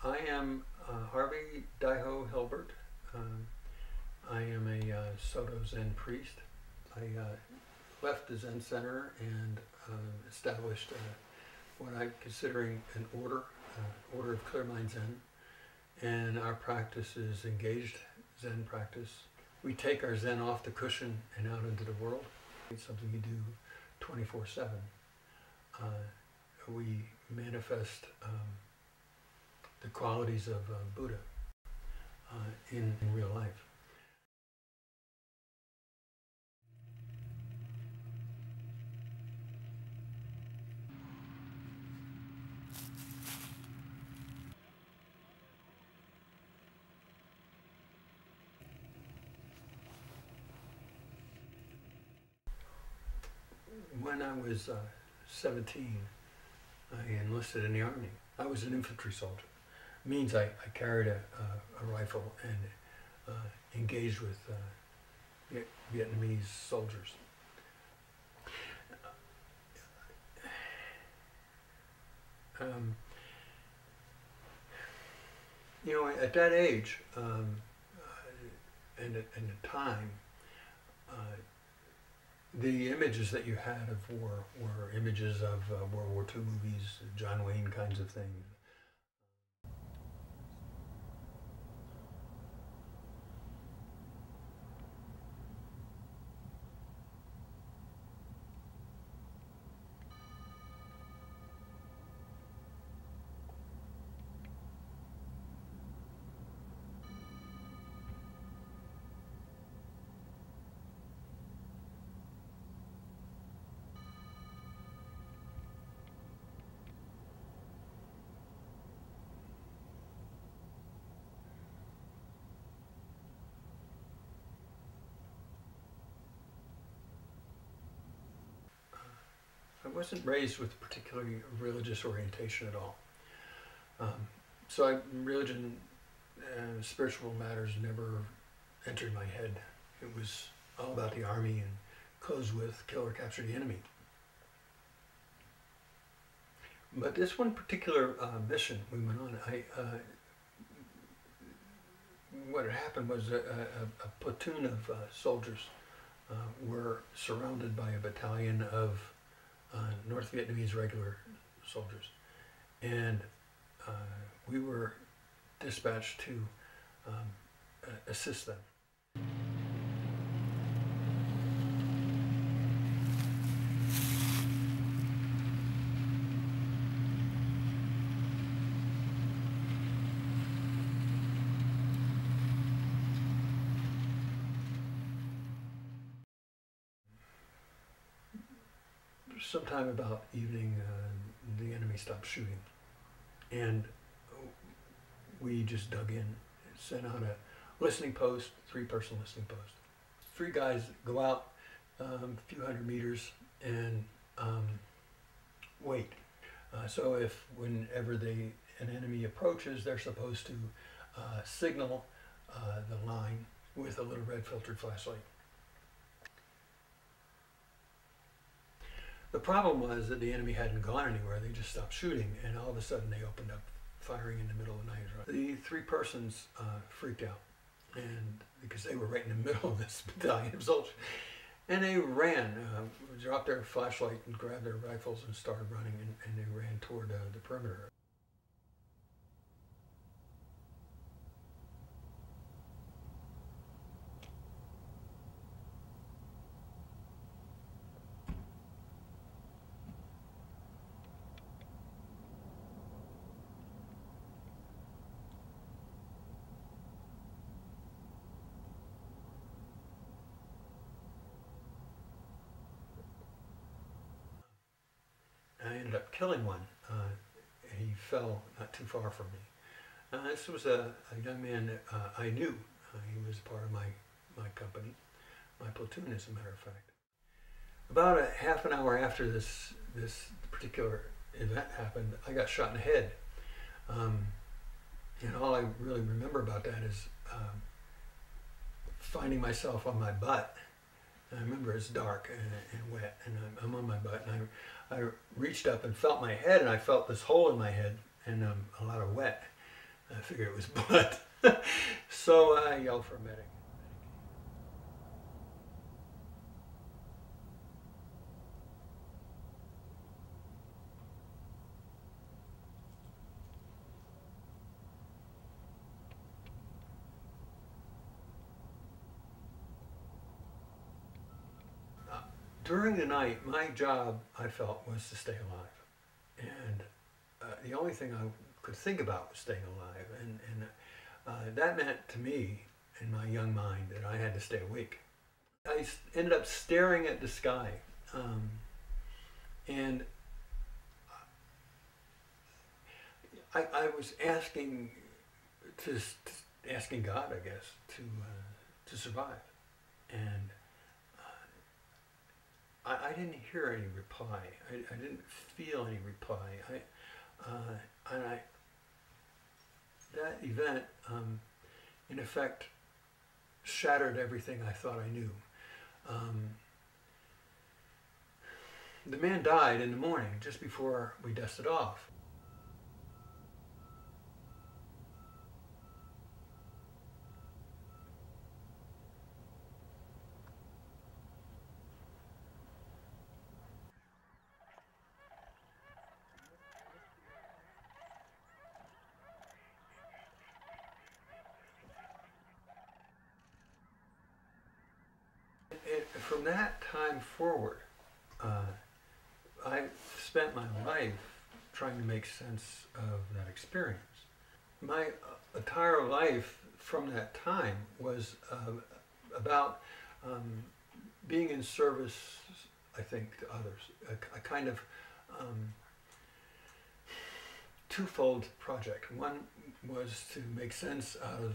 I am Harvey Daiho Hilbert. I am a Soto Zen priest. I left the Zen Center and established what I'm considering an order of Clear Mind Zen. And our practice is engaged Zen practice. We take our Zen off the cushion and out into the world. It's something you do 24/7. We manifest the qualities of Buddha in real life. When I was 17, I enlisted in the Army. I was an infantry soldier. It means I carried a rifle and engaged with Vietnamese soldiers. You know, at that age and at the time, the images that you had of war were images of World War II movies, John Wayne kinds of things. I wasn't raised with a particularly religious orientation at all. So religion and spiritual matters never entered my head. It was all about the Army and close with, kill or capture the enemy. But this one particular mission we went on, what had happened was a platoon of soldiers were surrounded by a battalion of North Vietnamese regular soldiers, and we were dispatched to assist them. Sometime about evening, the enemy stopped shooting, and we just dug in, sent out a listening post, 3-person listening post. 3 guys go out a few hundred meters and wait. So if whenever an enemy approaches, they're supposed to signal the line with a little red filtered flashlight. The problem was that the enemy hadn't gone anywhere. They just stopped shooting, and all of a sudden they opened up firing in the middle of the night. The 3 persons freaked out, and because they were right in the middle of this battalion of soldiers, and they ran, dropped their flashlight and grabbed their rifles and started running, and they ran toward the perimeter. I ended up killing one. He fell not too far from me. This was a young man that I knew. He was part of my company, my platoon, as a matter of fact. About a half an hour after this particular event happened, I got shot in the head. And all I really remember about that is finding myself on my butt. And I remember it's dark and wet, and I'm on my butt, and I reached up and felt my head, and I felt this hole in my head and a lot of wet. I figured it was blood. So I yelled for a medic. During the night, my job, I felt, was to stay alive. And the only thing I could think about was staying alive. And that meant to me, in my young mind, that I had to stay awake. I ended up staring at the sky. And I was asking asking God, I guess, to survive. And I didn't hear any reply. I didn't feel any reply. That event, in effect, shattered everything I thought I knew. The man died in the morning, just before we dusted off. From that time forward, I spent my life trying to make sense of that experience. My entire life from that time was about being in service, I think, to others. A kind of twofold project. One was to make sense out of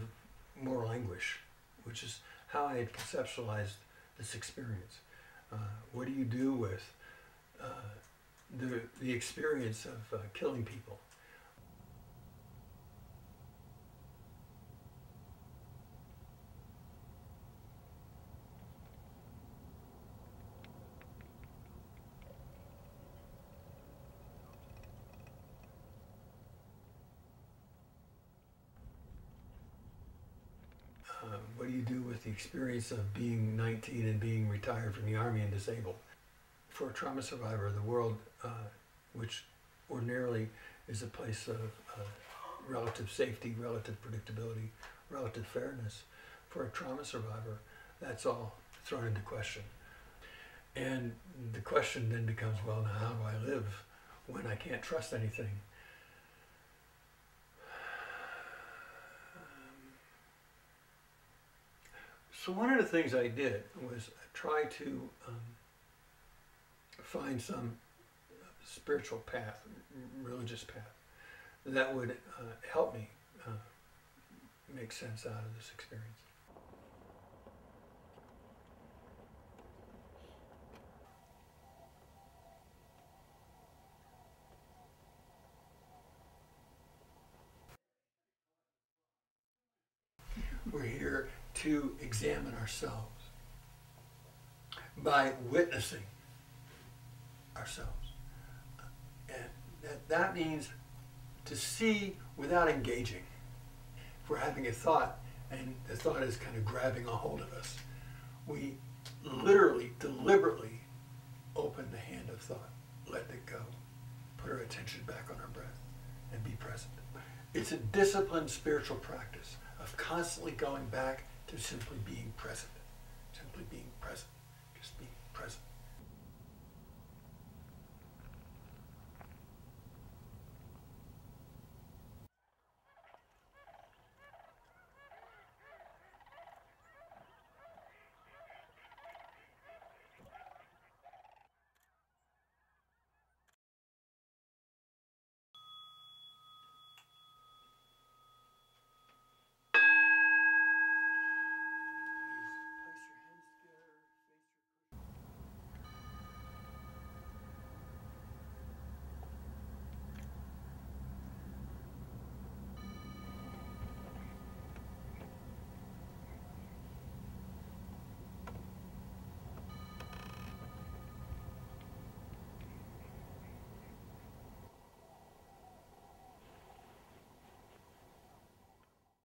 moral anguish, which is how I had conceptualized this experience. What do you do with the experience of killing people? What do you do with the experience of being 19 and being retired from the Army and disabled? For a trauma survivor, the world, which ordinarily is a place of relative safety, relative predictability, relative fairness, for a trauma survivor, that's all thrown into question. And the question then becomes, well, now how do I live when I can't trust anything? So one of the things I did was try to find some spiritual path, religious path, that would help me make sense out of this experience. We're here to examine ourselves by witnessing ourselves. And that means to see without engaging. If we're having a thought and the thought is kind of grabbing a hold of us, we literally, deliberately open the hand of thought, let it go, put our attention back on our breath, and be present. It's a disciplined spiritual practice of constantly going back to simply being present, just being present.